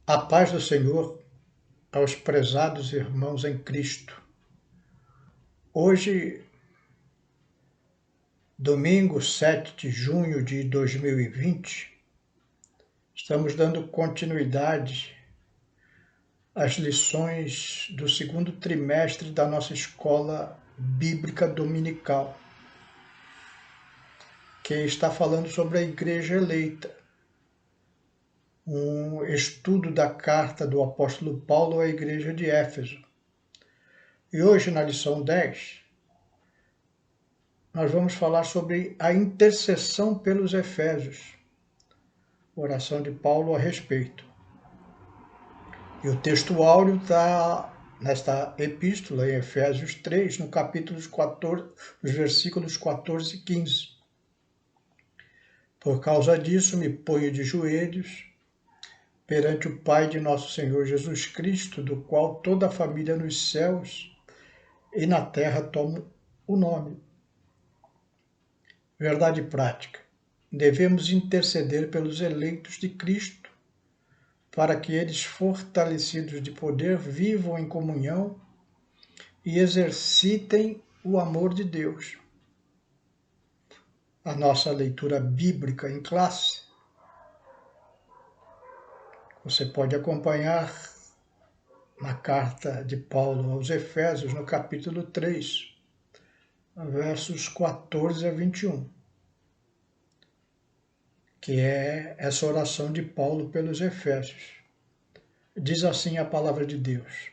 A paz do Senhor aos prezados irmãos em Cristo. Hoje, domingo 7 de junho de 2020, estamos dando continuidade às lições do segundo trimestre da nossa escola bíblica dominical, que está falando sobre a igreja eleita. Um estudo da carta do apóstolo Paulo à igreja de Éfeso. E hoje, na lição 10, nós vamos falar sobre a intercessão pelos Efésios, oração de Paulo a respeito. E o texto áureo está nesta epístola, em Efésios 3, no capítulo 14, nos versículos 14 e 15. Por causa disso, me ponho de joelhos perante o Pai de nosso Senhor Jesus Cristo, do qual toda a família nos céus e na terra toma o nome. Verdade prática. Devemos interceder pelos eleitos de Cristo, para que eles, fortalecidos de poder, vivam em comunhão e exercitem o amor de Deus. A nossa leitura bíblica em classe, você pode acompanhar na carta de Paulo aos Efésios, no capítulo 3, versos 14 a 21, que é essa oração de Paulo pelos Efésios. Diz assim a palavra de Deus: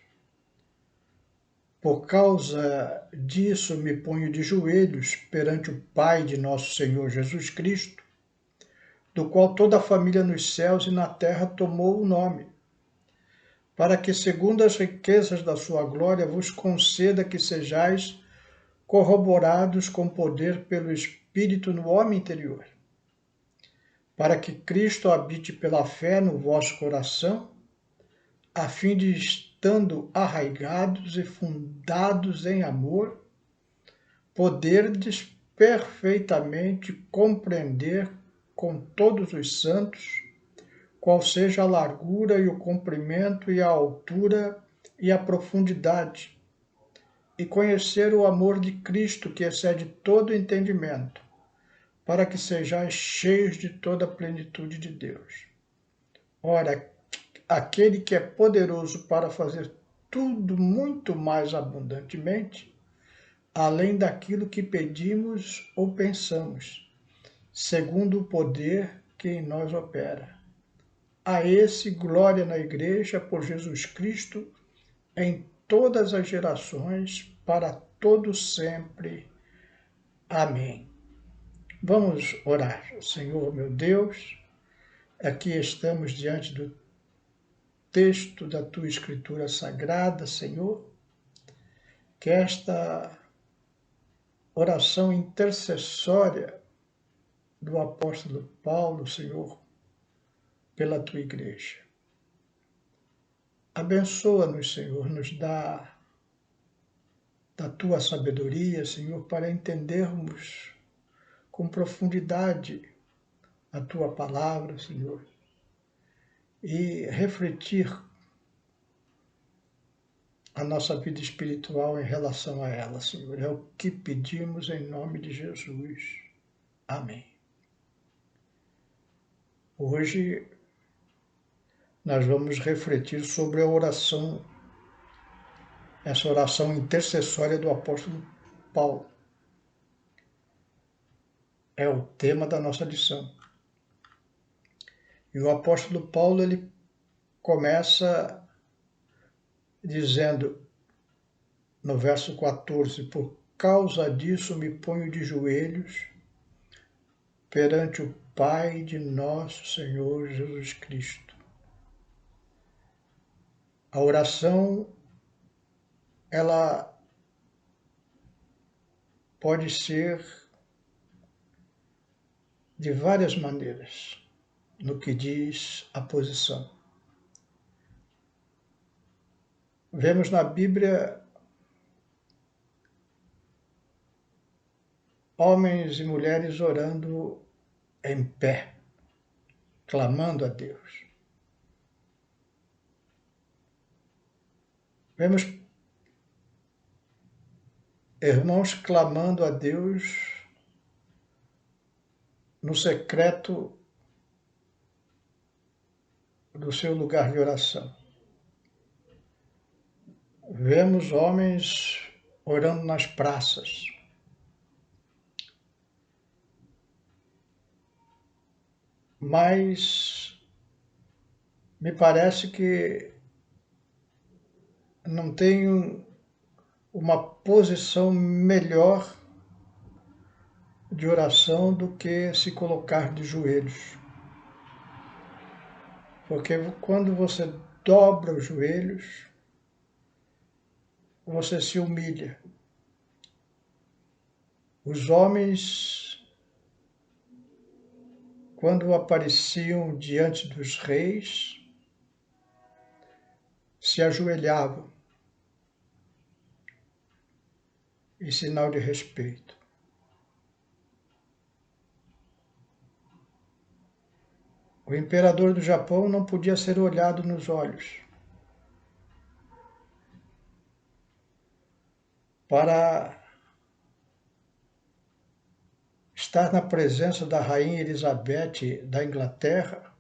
Por causa disso me ponho de joelhos perante o Pai de nosso Senhor Jesus Cristo, do qual toda a família nos céus e na terra tomou o nome, para que, segundo as riquezas da sua glória, vos conceda que sejais corroborados com poder pelo Espírito no homem interior, para que Cristo habite pela fé no vosso coração, a fim de, estando arraigados e fundados em amor, poderdes perfeitamente compreender com todos os santos qual seja a largura e o comprimento e a altura e a profundidade, e conhecer o amor de Cristo que excede todo entendimento, para que sejais cheios de toda a plenitude de Deus. Ora, aquele que é poderoso para fazer tudo muito mais abundantemente, além daquilo que pedimos ou pensamos, segundo o poder que em nós opera. A esse glória na Igreja por Jesus Cristo em todas as gerações, para todo sempre. Amém. Vamos orar. Senhor, meu Deus, aqui estamos diante do texto da Tua Escritura Sagrada, Senhor, que esta oração intercessória do apóstolo Paulo, Senhor, pela Tua Igreja. Abençoa-nos, Senhor, nos dá da Tua sabedoria, Senhor, para entendermos com profundidade a Tua palavra, Senhor, e refletir a nossa vida espiritual em relação a ela, Senhor. É o que pedimos em nome de Jesus. Amém. Hoje nós vamos refletir sobre a oração, essa oração intercessória do apóstolo Paulo. É o tema da nossa lição. E o apóstolo Paulo, ele começa dizendo, no verso 14, por causa disso me ponho de joelhos perante o Pai de nosso Senhor Jesus Cristo. A oração, ela pode ser de várias maneiras, no que diz a posição. Vemos na Bíblia homens e mulheres orando em pé, clamando a Deus. Vemos irmãos clamando a Deus no secreto do seu lugar de oração. Vemos homens orando nas praças. Mas me parece que não tenho uma posição melhor de oração do que se colocar de joelhos. Porque quando você dobra os joelhos, você se humilha. Os homens, quando apareciam diante dos reis, se ajoelhavam em sinal de respeito. O imperador do Japão não podia ser olhado nos olhos. Para estar na presença da rainha Elizabeth da Inglaterra,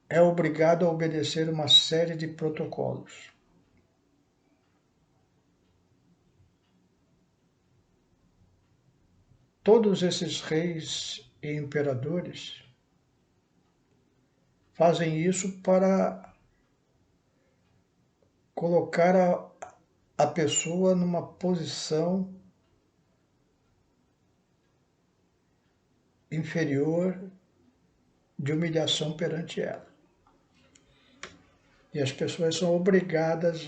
é obrigado a obedecer uma série de protocolos. Todos esses reis e imperadores fazem isso para colocar a pessoa numa posição inferior de humilhação perante ela. E as pessoas são obrigadas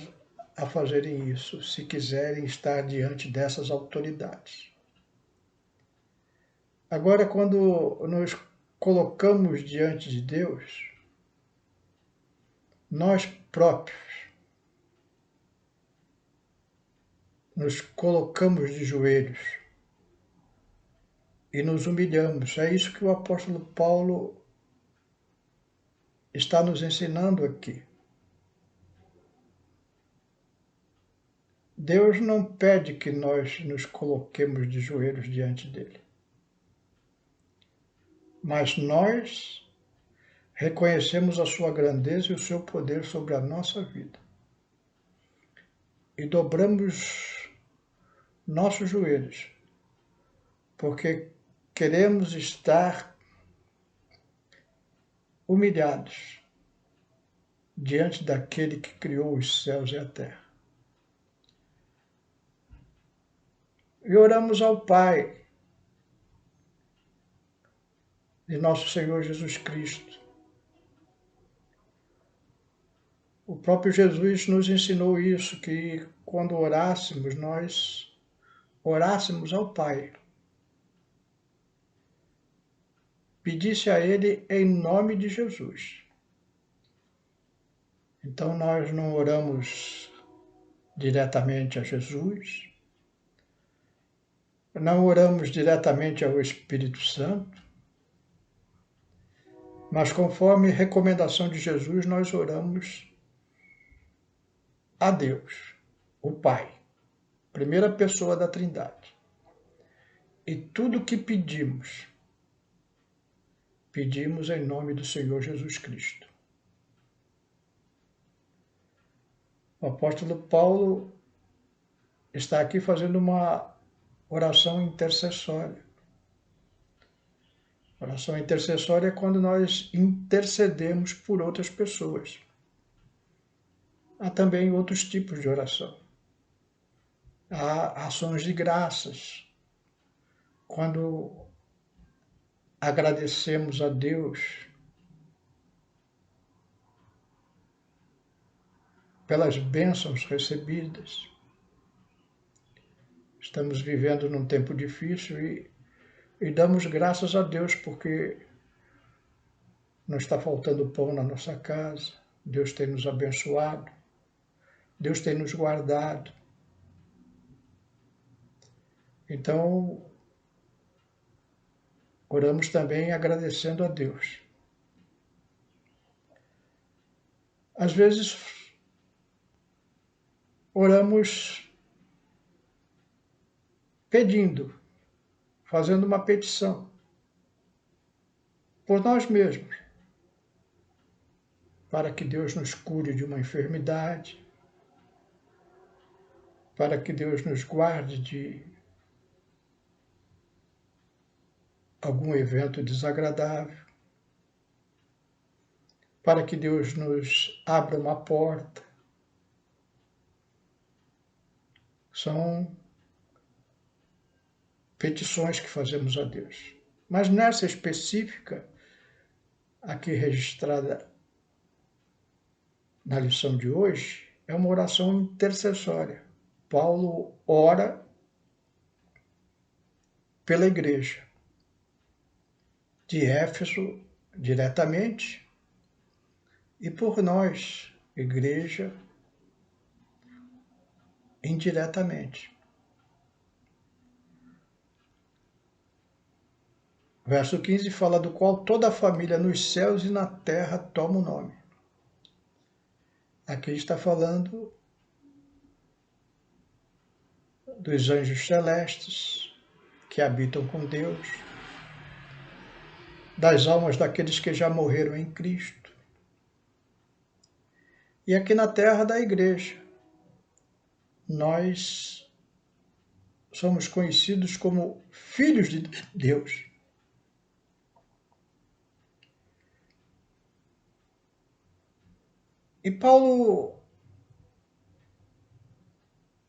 a fazerem isso, se quiserem estar diante dessas autoridades. Agora, quando nos colocamos diante de Deus, nós próprios nos colocamos de joelhos e nos humilhamos. É isso que o apóstolo Paulo está nos ensinando aqui. Deus não pede que nós nos coloquemos de joelhos diante dele. Mas nós reconhecemos a sua grandeza e o seu poder sobre a nossa vida. E dobramos nossos joelhos, porque queremos estar humilhados diante daquele que criou os céus e a terra. E oramos ao Pai de nosso Senhor Jesus Cristo. O próprio Jesus nos ensinou isso, que quando orássemos, nós orássemos ao Pai. Pedisse a Ele em nome de Jesus. Então nós não oramos diretamente a Jesus, não oramos diretamente ao Espírito Santo, mas conforme recomendação de Jesus, nós oramos a Deus, o Pai, primeira pessoa da Trindade. E tudo que pedimos, pedimos em nome do Senhor Jesus Cristo. O apóstolo Paulo está aqui fazendo uma oração intercessória. Oração intercessória é quando nós intercedemos por outras pessoas. Há também outros tipos de oração. Há ações de graças, quando agradecemos a Deus pelas bênçãos recebidas. Estamos vivendo num tempo difícil e damos graças a Deus porque não está faltando pão na nossa casa, Deus tem nos abençoado, Deus tem nos guardado. Então, oramos também agradecendo a Deus. Às vezes, oramos pedindo, fazendo uma petição por nós mesmos, para que Deus nos cure de uma enfermidade, para que Deus nos guarde de algum evento desagradável, para que Deus nos abra uma porta. São petições que fazemos a Deus. Mas nessa específica, aqui registrada na lição de hoje, é uma oração intercessória. Paulo ora pela igreja de Éfeso diretamente e por nós, igreja, indiretamente. Verso 15 fala do qual toda a família nos céus e na terra toma o nome. Aqui está falando dos anjos celestes que habitam com Deus, das almas daqueles que já morreram em Cristo, e aqui na terra da igreja. Nós somos conhecidos como filhos de Deus. E Paulo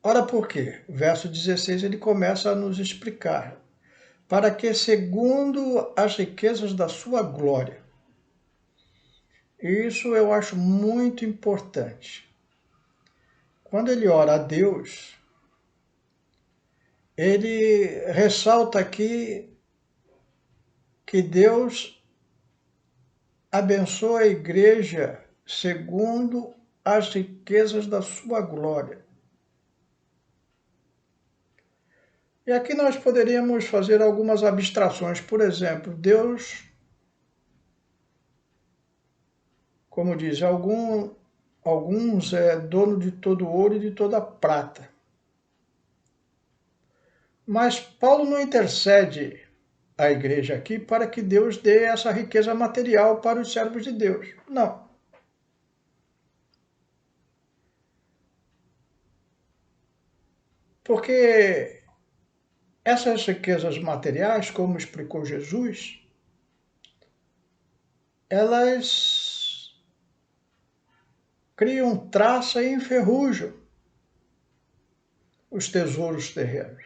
ora por quê? Verso 16 ele começa a nos explicar. Para que, segundo as riquezas da sua glória. Isso eu acho muito importante. Quando ele ora a Deus, ele ressalta aqui que Deus abençoa a igreja segundo as riquezas da sua glória. E aqui nós poderíamos fazer algumas abstrações. Por exemplo, Deus, como diz, alguns é dono de todo ouro e de toda prata. Mas Paulo não intercede à igreja aqui para que Deus dê essa riqueza material para os servos de Deus. Não. Porque essas riquezas materiais, como explicou Jesus, elas criam traça e enferrujam os tesouros terrenos.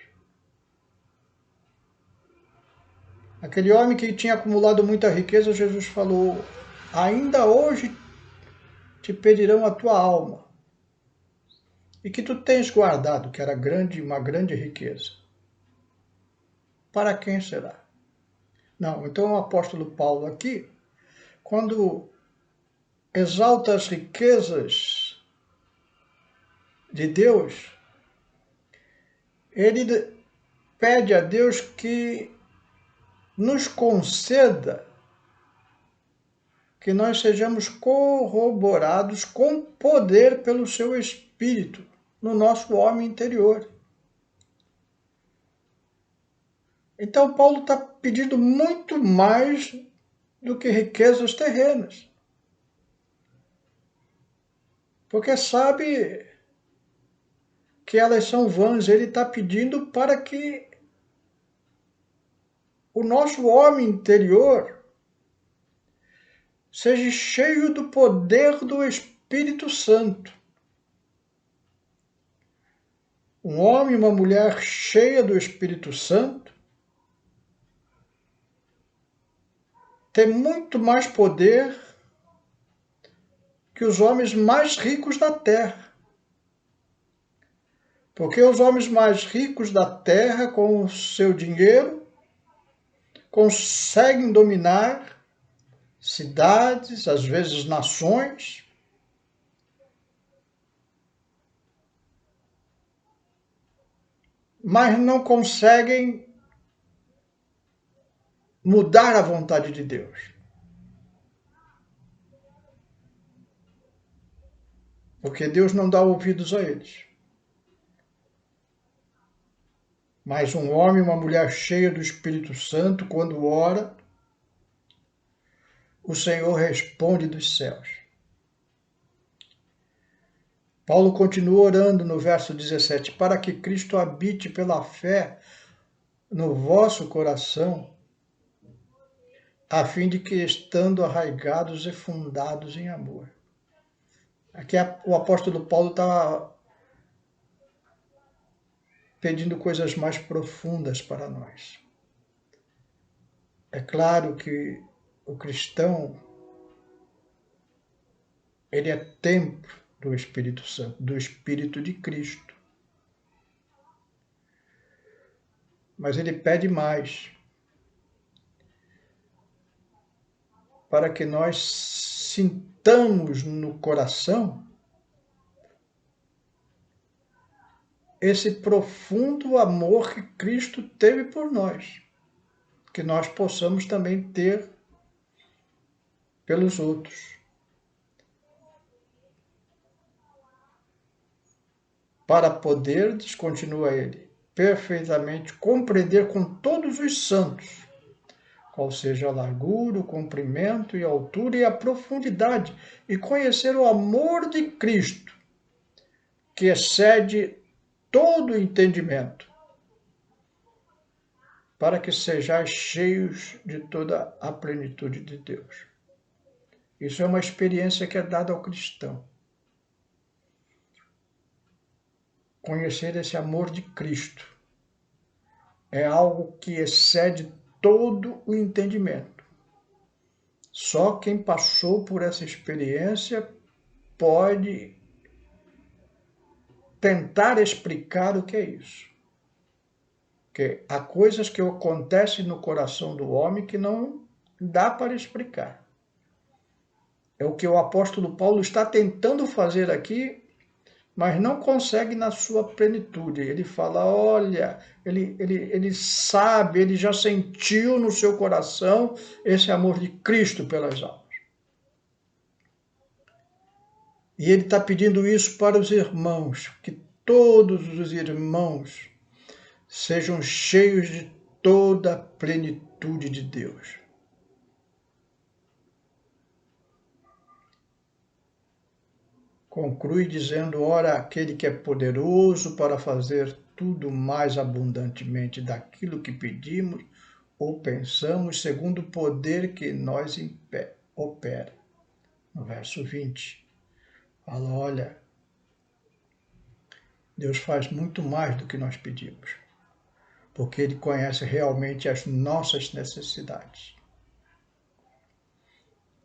Aquele homem que tinha acumulado muita riqueza, Jesus falou, ainda hoje te pedirão a tua alma. E que tu tens guardado, que era uma grande riqueza. Para quem será? Não, então o apóstolo Paulo aqui, quando exalta as riquezas de Deus, ele pede a Deus que nos conceda que nós sejamos corroborados com poder pelo seu Espírito no nosso homem interior. Então Paulo está pedindo muito mais do que riquezas terrenas. Porque sabe que elas são vãs. Ele está pedindo para que o nosso homem interior seja cheio do poder do Espírito Santo. Um homem e uma mulher cheia do Espírito Santo tem muito mais poder que os homens mais ricos da terra. Porque os homens mais ricos da terra, com o seu dinheiro, conseguem dominar cidades, às vezes nações, mas não conseguem mudar a vontade de Deus. porque Deus não dá ouvidos a eles. Mas um homem e uma mulher cheia do Espírito Santo, quando ora, o Senhor responde dos céus. Paulo continua orando no verso 17, para que Cristo habite pela fé no vosso coração, a fim de que, estando arraigados e fundados em amor. Aqui o apóstolo Paulo está pedindo coisas mais profundas para nós. É claro que o cristão, ele é templo do Espírito Santo, do Espírito de Cristo. Mas ele pede mais, para que nós sintamos no coração esse profundo amor que Cristo teve por nós, que nós possamos também ter pelos outros. Para poder, continua ele, perfeitamente compreender com todos os santos qual seja a largura, o comprimento e a altura e a profundidade, e conhecer o amor de Cristo, que excede todo o entendimento, para que sejais cheios de toda a plenitude de Deus. Isso é uma experiência que é dada ao cristão. Conhecer esse amor de Cristo é algo que excede todo o entendimento. Só quem passou por essa experiência pode tentar explicar o que é isso. Porque há coisas que acontecem no coração do homem que não dá para explicar. É o que o apóstolo Paulo está tentando fazer aqui, mas não consegue na sua plenitude. Ele fala, olha, ele sabe, ele já sentiu no seu coração esse amor de Cristo pelas almas. E ele está pedindo isso para os irmãos, que todos os irmãos sejam cheios de toda a plenitude de Deus. Conclui dizendo, ora, aquele que é poderoso para fazer tudo mais abundantemente daquilo que pedimos ou pensamos, segundo o poder que nós opera. No verso 20, fala, olha, Deus faz muito mais do que nós pedimos, porque Ele conhece realmente as nossas necessidades.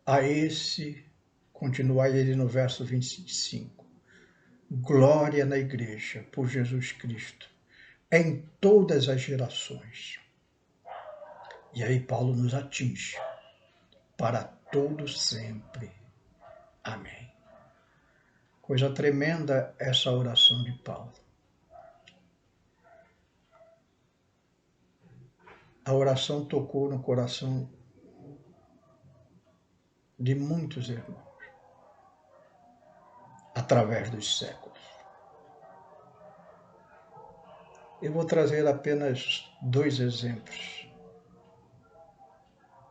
A esse, continua ele no verso 25, glória na igreja por Jesus Cristo, em todas as gerações. E aí Paulo nos atinge, para todo sempre. Amém. Coisa tremenda essa oração de Paulo. A oração tocou no coração de muitos irmãos, através dos séculos. Eu vou trazer apenas 2 exemplos,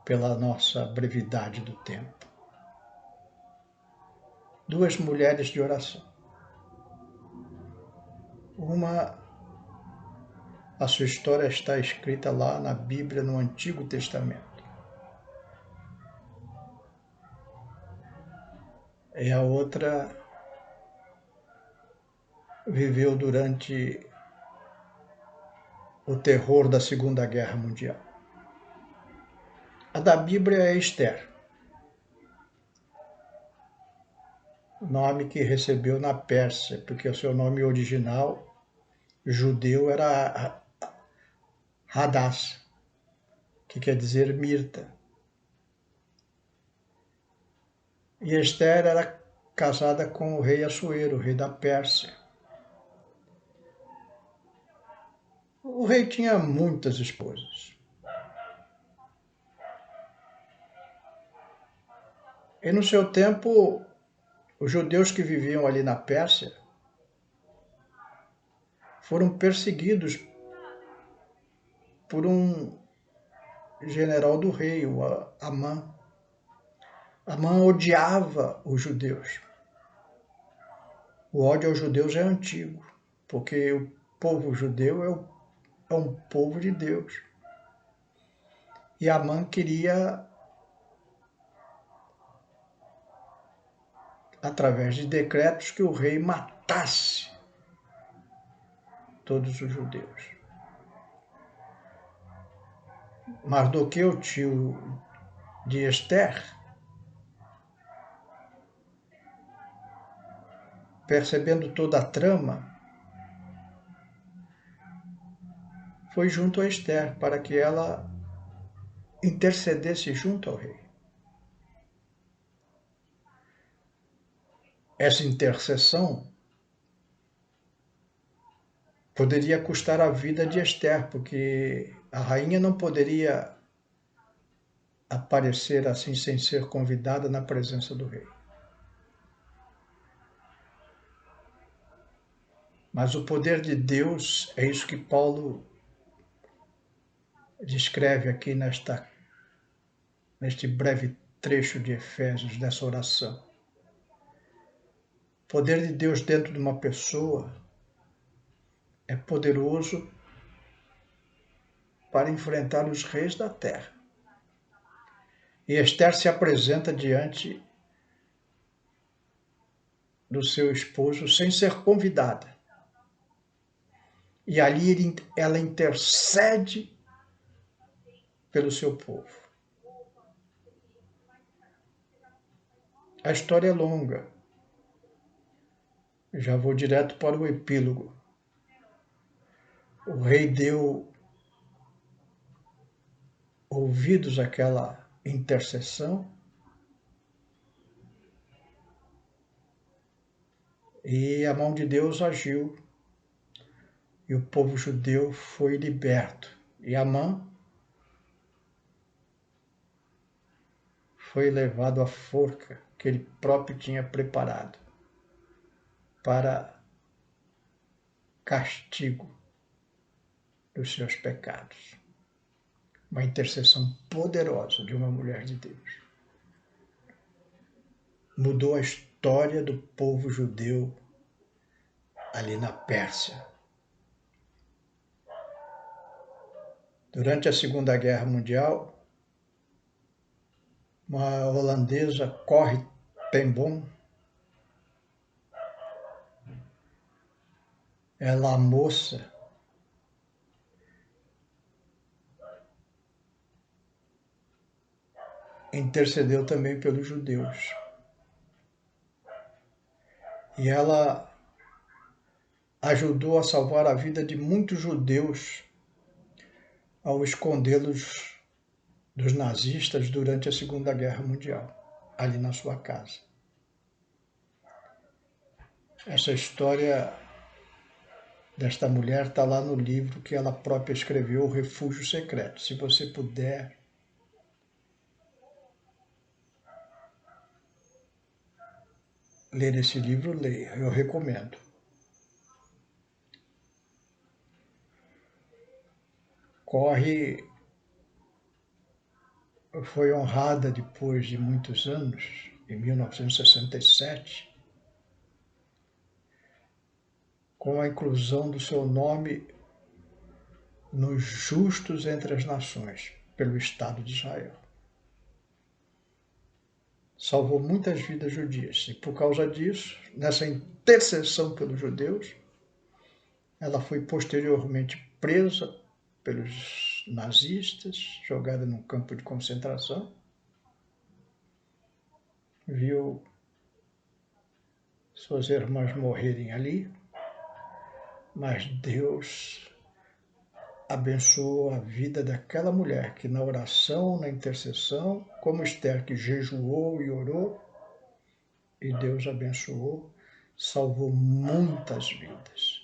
pela nossa brevidade do tempo. 2 mulheres de oração. Uma, a sua história está escrita lá na Bíblia, no Antigo Testamento. E a outra viveu durante o terror da Segunda Guerra Mundial. A da Bíblia é Esther, o nome que recebeu na Pérsia, porque o seu nome original judeu era Hadass, que quer dizer Mirta. E Esther era casada com o rei Assuero, o rei da Pérsia. O rei tinha muitas esposas. E no seu tempo, Os judeus que viviam ali na Pérsia foram perseguidos por um general do rei, o Amã. Amã odiava os judeus. O ódio aos judeus é antigo, porque o povo judeu é um povo de Deus. E Amã queria, através de decretos, que o rei matasse todos os judeus. Mardoqueu, tio de Esther, percebendo toda a trama, foi junto a Esther para que ela intercedesse junto ao rei. Essa intercessão poderia custar a vida de Esther, porque a rainha não poderia aparecer assim sem ser convidada na presença do rei. Mas o poder de Deus é isso que Paulo descreve aqui neste breve trecho de Efésios, dessa oração. O poder de Deus dentro de uma pessoa é poderoso para enfrentar os reis da terra. E Esther se apresenta diante do seu esposo sem ser convidada. E ali ela intercede pelo seu povo. A história é longa. Já vou direto para o epílogo. O rei deu ouvidos àquela intercessão e a mão de Deus agiu e o povo judeu foi liberto. E Amã foi levado à forca que ele próprio tinha preparado para castigo dos seus pecados. Uma intercessão poderosa de uma mulher de Deus. Mudou a história do povo judeu ali na Pérsia. Durante a Segunda Guerra Mundial, uma holandesa, Corrie ten Boom, ela, moça, intercedeu também pelos judeus. E ela ajudou a salvar a vida de muitos judeus ao escondê-los dos nazistas durante a Segunda Guerra Mundial, ali na sua casa. Essa história desta mulher está lá no livro que ela própria escreveu, O Refúgio Secreto. Se você puder ler esse livro, leia, eu recomendo. Corrie foi honrada depois de muitos anos, em 1967, com a inclusão do seu nome nos Justos entre as Nações, pelo Estado de Israel. Salvou muitas vidas judias e, por causa disso, nessa intercessão pelos judeus, ela foi posteriormente presa pelos nazistas, jogada num campo de concentração, viu suas irmãs morrerem ali, mas Deus abençoou a vida daquela mulher que na oração, na intercessão, como Esther que jejuou e orou, e Deus abençoou, salvou muitas vidas.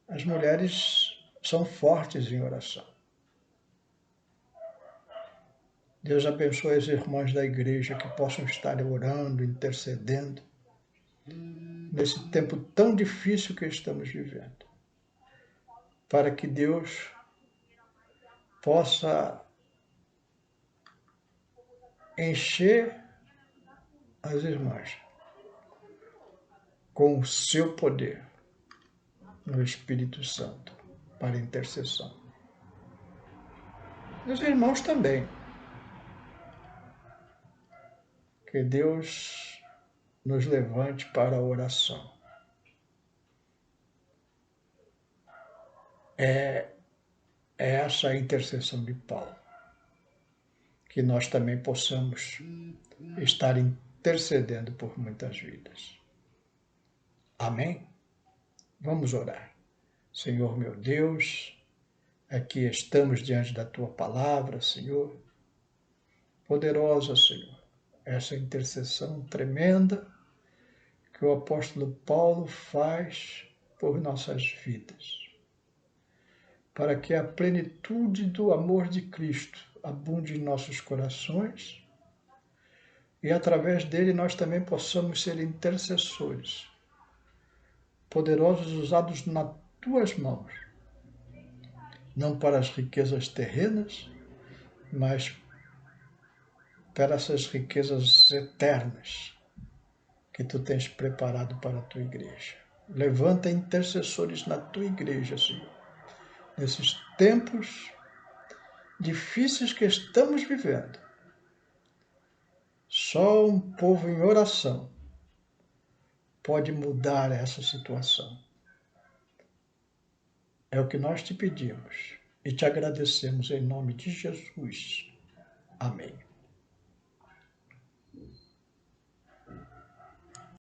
As mulheres são fortes em oração. Deus abençoe as irmãs da igreja que possam estar orando, intercedendo, nesse tempo tão difícil que estamos vivendo, para que Deus possa encher as irmãs com o seu poder no Espírito Santo para intercessão. Os irmãos também. Que Deus nos levante para a oração. É essa a intercessão de Paulo. Que nós também possamos estar intercedendo por muitas vidas. Amém? Vamos orar. Senhor meu Deus, aqui estamos diante da Tua palavra, Senhor. Poderosa, Senhor, essa intercessão tremenda que o apóstolo Paulo faz por nossas vidas, para que a plenitude do amor de Cristo abunde em nossos corações e através dele nós também possamos ser intercessores, poderosos usados nas tuas mãos, não para as riquezas terrenas, mas para essas riquezas eternas que tu tens preparado para a tua igreja. Levanta intercessores na tua igreja, Senhor, nesses tempos difíceis que estamos vivendo. Só um povo em oração pode mudar essa situação. É o que nós te pedimos e te agradecemos em nome de Jesus. Amém.